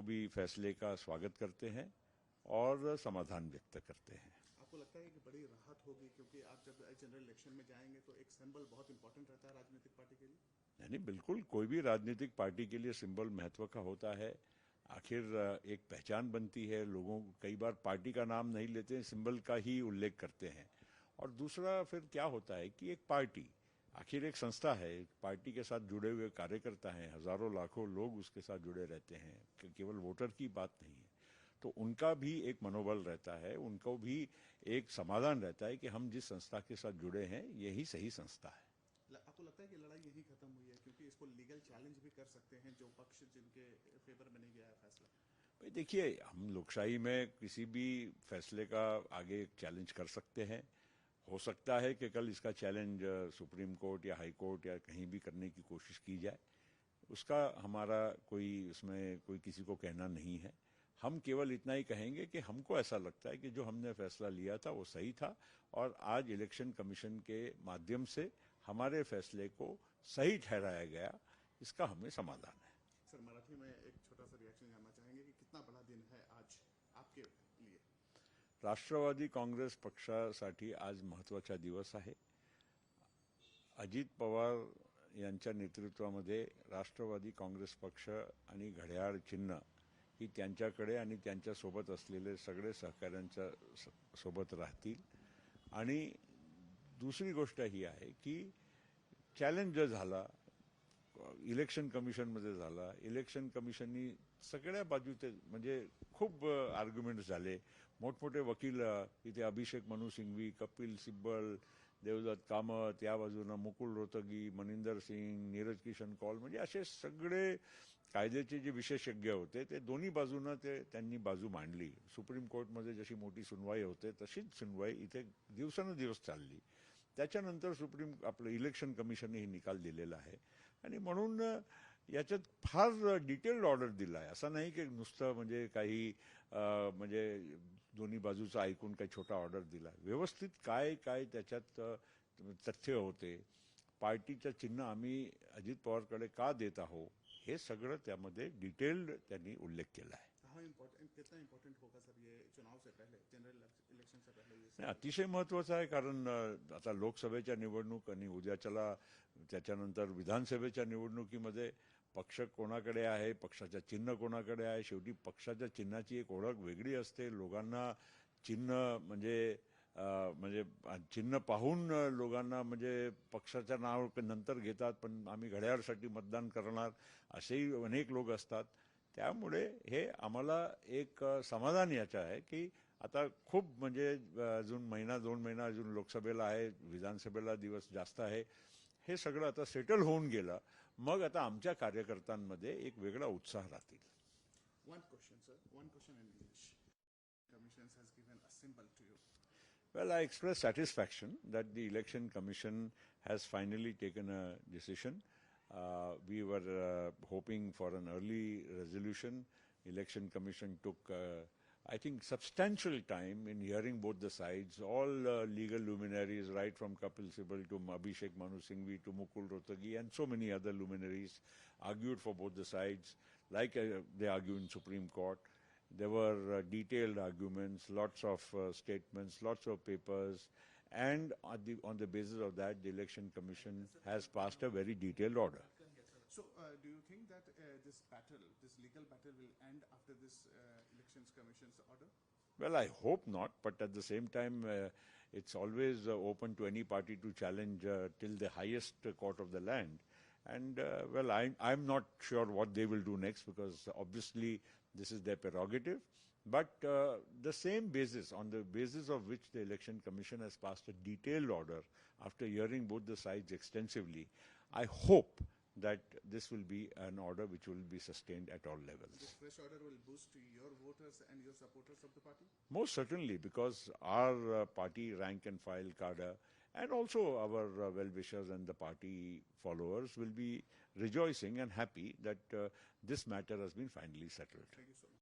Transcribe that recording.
भी फैसले का स्वागत करते हैं और समाधान व्यक्त करते हैं। आपको लगता है कि बड़ी राहत होगी क्योंकि आप जब जनरल इलेक्शन में जाएंगे तो एक सिंबल बहुत इंपॉर्टेंट रहता है राजनीतिक पार्टी के लिए? नहीं, बिल्कुल, कोई भी राजनीतिक पार्टी के लिए सिंबल महत्व का होता है। आखिर एक पहचान बनती है। लोगों कई बार पार्टी का नाम नहीं लेते हैं, सिंबल का ही उल्लेख करते हैं। और दूसरा फिर क्या होता है कि एक पार्टी आखिर एक संस्था है, एक पार्टी के साथ जुड़े हुए कार्यकर्ता हैं, हजारों लाखों लोग उसके साथ जुड़े रहते हैं, केवल वोटर की बात नहीं है। तो उनका भी एक मनोबल रहता है, उनको भी एक समाधान रहता है कि हम जिस संस्था के साथ जुड़े हैं यही सही संस्था है। आपको लगता है कि लड़ाई यही खत्म हुई है क्योंकि इसको लीगल चैलेंज भी कर सकते हैं जो पक्ष जिनके फेवर में नहीं गया है फैसला? भाई देखिए, हम लोकशाही में किसी भी फैसले का आगे चैलेंज कर सकते हैं। हो सकता है कि कल इसका चैलेंज सुप्रीम कोर्ट या हाई कोर्ट या कहीं भी करने की कोशिश की जाए। उसका हमारा कोई उसमें कोई किसी को कहना नहीं है। हम केवल इतना ही कहेंगे कि हमको ऐसा लगता है कि जो हमने फैसला लिया था वो सही था और आज इलेक्शन कमीशन के माध्यम से हमारे फैसले को सही ठहराया गया, इसका हमें समाधान है। सर, मराठी में एक छोटा सा रिएक्शन जानना चाहेंगे कि कितना बड़ा दिन है आज आपके लिए? राष्ट्रवादी काँग्रेस पक्षासाठी आज महत्त्वाचा दिवस आहे। अजित पवार यांच्या नेतृत्वामध्ये राष्ट्रवादी काँग्रेस पक्ष आणि घड्याळ चिन्ह ही त्यांच्याकडे आणि त्यांच्यासोबत असलेले सगळे सहकाऱ्यांच्या सोबत राहतील। आणि दुसरी गोष्ट ही आहे की चॅलेंज जो झाला इलेक्शन कमिशनमध्ये झाला, इलेक्शन कमिशननी सगळ्या बाजूचे म्हणजे खूप आर्ग्युमेंट्स झाले। मोठमोठे वकील इथे अभिषेक मनु सिंघवी, कपिल सिब्बल, देवदत्त कामत, या बाजूनं मुकुल रोहतगी, मनिंदर सिंग, नीरज किशन कौल, म्हणजे असे सगळे कायद्याचे जे विशेषज्ञ होते ते दोन्ही बाजूनं त्यांनी बाजू मांडली। सुप्रीम कोर्टमध्ये जशी मोठी सुनवाई होते तशीच सुनवाई इथे दिवसानुदिवस चालली। त्याच्यानंतर आपलं इलेक्शन कमिशनने निकाल दिलेला आहे आणि म्हणून याच्यात फार डिटेल्ड ऑर्डर दिला आहे। असं नाही की नुसतं म्हणजे काही म्हणजे दोन्ही बाजूचं ऐकून काही छोटा ऑर्डर दिला। व्यवस्थित काय काय त्याच्यात तथ्य होते, पार्टीचं चिन्ह आम्ही अजित पवारकडे का देत आहोत, हे सगळं त्यामध्ये डिटेल्ड त्यांनी उल्लेख केला आहे। कितना इम्पोर्टेंट होगा सर ये चुनाव से पहले, जनरल इलेक्शन से पहले? ये अतिशय महत्त्वाचं आहे, कारण आता लोकसभेच्या निवडणूक आणि उद्याच्याला त्याच्यानंतर विधानसभेच्या निवडणुकीमध्ये पक्ष कोणाकडे आहे, पक्षाचं चिन्ह कोणाकडे आहे, शेवटी पक्षाच्या चिन्हाची एक ओळख वेगळी असते। लोकांना चिन्ह म्हणजे चिन्ह पाहून लोकांना म्हणजे पक्षाचं नाव नंतर घेतात, पण आम्ही घड्याळासाठी मतदान करणार असेही अनेक लोक असतात। त्यामुळे हे आम्हाला एक समाधान याचं आहे की आता खूप म्हणजे अजून महिना 2 महिना अजून लोकसभेला आहे, विधानसभेला दिवस जास्त आहे। हे सगळं आता सेटल होऊन गेलं, मग आता आमच्या कार्यकर्त्यांमध्ये एक वेगळा उत्साह राहतील। One question, sir. One question in English. Commission has given a symbol to you. Well, I express satisfaction that the Election Commission has finally taken a decision. We were hoping for an early resolution. Election Commission took, I think, substantial time in hearing both the sides. All legal luminaries, right from Kapil Sibal to Abhishek Manu Singhvi to Mukul Rohtagi and so many other luminaries, argued for both the sides, like they argue in Supreme Court. There were detailed arguments, lots of statements, lots of papers, and on the basis of that, the Election Commission has passed a very detailed order. So, do you think that this battle, this legal battle, will end after this Elections Commission's order? Well, I hope not, but at the same time, it's always open to any party to challenge till the highest court of the land. And, well, I'm not sure what they will do next, because obviously this is their prerogative. But the same basis, on the basis of which the Election Commission has passed a detailed order after hearing both the sides extensively, I hope that this will be an order which will be sustained at all levels. This fresh order will boost your voters and your supporters of the party? Most certainly, because our party rank and file cadre and also our well-wishers and the party followers will be rejoicing and happy that this matter has been finally settled. Thank you so much.